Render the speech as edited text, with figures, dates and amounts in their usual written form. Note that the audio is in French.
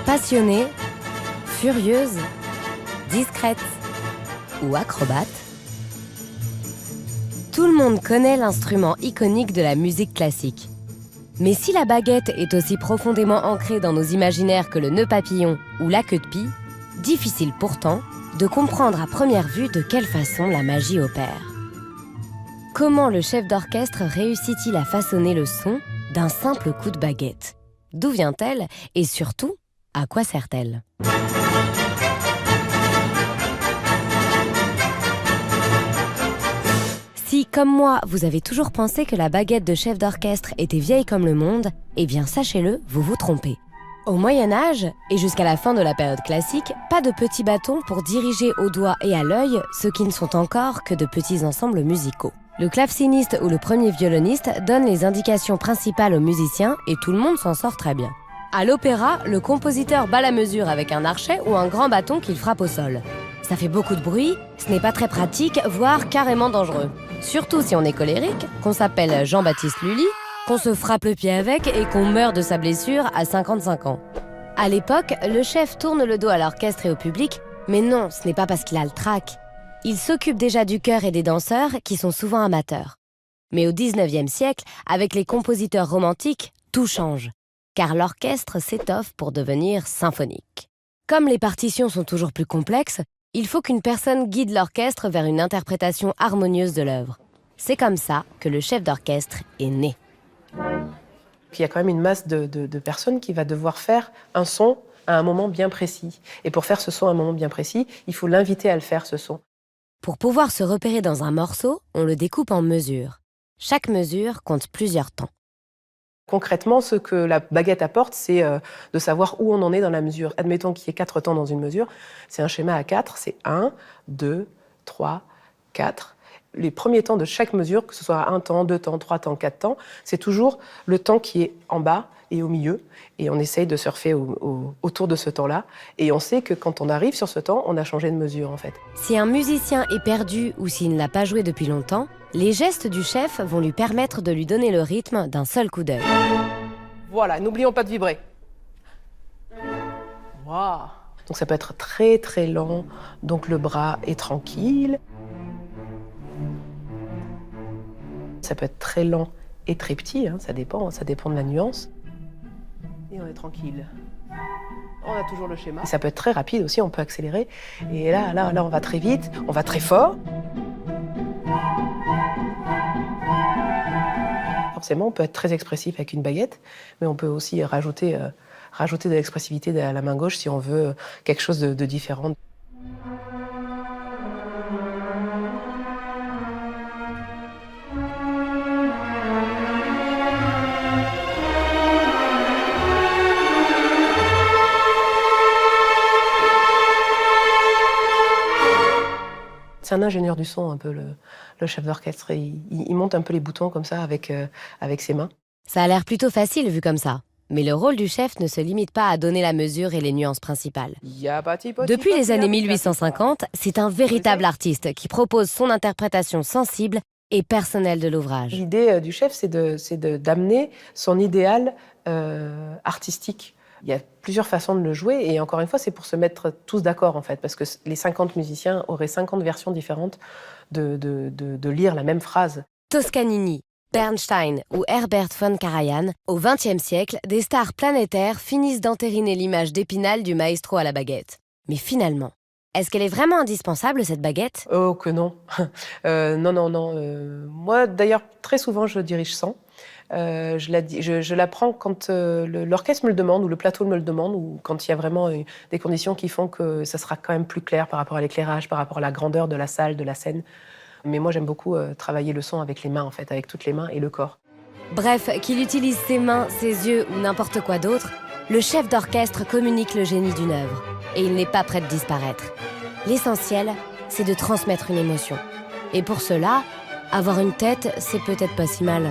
Passionnée, furieuse, discrète ou acrobate, tout le monde connaît l'instrument iconique de la musique classique. Mais si la baguette est aussi profondément ancrée dans nos imaginaires que le nœud papillon ou la queue de pie, difficile pourtant de comprendre à première vue de quelle façon la magie opère. Comment le chef d'orchestre réussit-il à façonner le son d'un simple coup de baguette? D'où vient-elle et surtout, à quoi sert-elle? Si, comme moi, vous avez toujours pensé que la baguette de chef d'orchestre était vieille comme le monde, eh bien sachez-le, vous vous trompez. Au Moyen-Âge, et jusqu'à la fin de la période classique, pas de petits bâtons pour diriger au doigt et à l'œil ce qui ne sont encore que de petits ensembles musicaux. Le claveciniste ou le premier violoniste donne les indications principales aux musiciens et tout le monde s'en sort très bien. À l'opéra, le compositeur bat la mesure avec un archet ou un grand bâton qu'il frappe au sol. Ça fait beaucoup de bruit, ce n'est pas très pratique, voire carrément dangereux. Surtout si on est colérique, qu'on s'appelle Jean-Baptiste Lully, qu'on se frappe le pied avec et qu'on meurt de sa blessure à 55 ans. À l'époque, le chef tourne le dos à l'orchestre et au public, mais non, ce n'est pas parce qu'il a le trac. Il s'occupe déjà du chœur et des danseurs, qui sont souvent amateurs. Mais au XIXe siècle, avec les compositeurs romantiques, tout change, car l'orchestre s'étoffe pour devenir symphonique. Comme les partitions sont toujours plus complexes, il faut qu'une personne guide l'orchestre vers une interprétation harmonieuse de l'œuvre. C'est comme ça que le chef d'orchestre est né. Il y a quand même une masse de personnes qui va devoir faire un son à un moment bien précis. Et pour faire ce son à un moment bien précis, il faut l'inviter à le faire, ce son. Pour pouvoir se repérer dans un morceau, on le découpe en mesures. Chaque mesure compte plusieurs temps. Concrètement, ce que la baguette apporte, c'est de savoir où on en est dans la mesure. Admettons qu'il y ait 4 temps dans une mesure. C'est un schéma à 4, c'est 1, 2, 3, 4. Les premiers temps de chaque mesure, que ce soit 1 temps, 2 temps, 3 temps, 4 temps, c'est toujours le temps qui est en bas et au milieu. Et on essaye de surfer autour de ce temps-là. Et on sait que quand on arrive sur ce temps, on a changé de mesure, en fait. Si un musicien est perdu ou s'il ne l'a pas joué depuis longtemps, les gestes du chef vont lui permettre de lui donner le rythme d'un seul coup d'œil. Voilà, n'oublions pas de vibrer. Waouh! Donc ça peut être très très lent, donc le bras est tranquille. Ça peut être très lent et très petit, ça dépend de la nuance. Et on est tranquille. On a toujours le schéma. Et ça peut être très rapide aussi, on peut accélérer. Et là, on va très vite, on va très fort. Forcément, on peut être très expressif avec une baguette, mais on peut aussi rajouter de l'expressivité à la main gauche si on veut quelque chose de différent. C'est un ingénieur du son, un peu le chef d'orchestre. Il monte un peu les boutons comme ça avec ses mains. Ça a l'air plutôt facile vu comme ça. Mais le rôle du chef ne se limite pas à donner la mesure et les nuances principales. Depuis les années 1850, c'est un véritable artiste qui propose son interprétation sensible et personnelle de l'ouvrage. L'idée du chef, c'est d'amener son idéal artistique. Il y a plusieurs façons de le jouer et encore une fois, c'est pour se mettre tous d'accord en fait, parce que les 50 musiciens auraient 50 versions différentes de lire la même phrase. Toscanini, Bernstein ou Herbert von Karajan, au XXe siècle, des stars planétaires finissent d'entériner l'image d'Épinal du maestro à la baguette. Mais finalement, est-ce qu'elle est vraiment indispensable cette baguette? Oh que non. Non. Moi d'ailleurs, très souvent, je dirige sans. Je la prends quand l'orchestre me le demande ou le plateau me le demande ou quand il y a vraiment des conditions qui font que ça sera quand même plus clair par rapport à l'éclairage, par rapport à la grandeur de la salle, de la scène. Mais moi, j'aime beaucoup travailler le son avec les mains, en fait, avec toutes les mains et le corps. Bref, qu'il utilise ses mains, ses yeux ou n'importe quoi d'autre, le chef d'orchestre communique le génie d'une œuvre et il n'est pas prêt de disparaître. L'essentiel, c'est de transmettre une émotion. Et pour cela, avoir une tête, c'est peut-être pas si mal.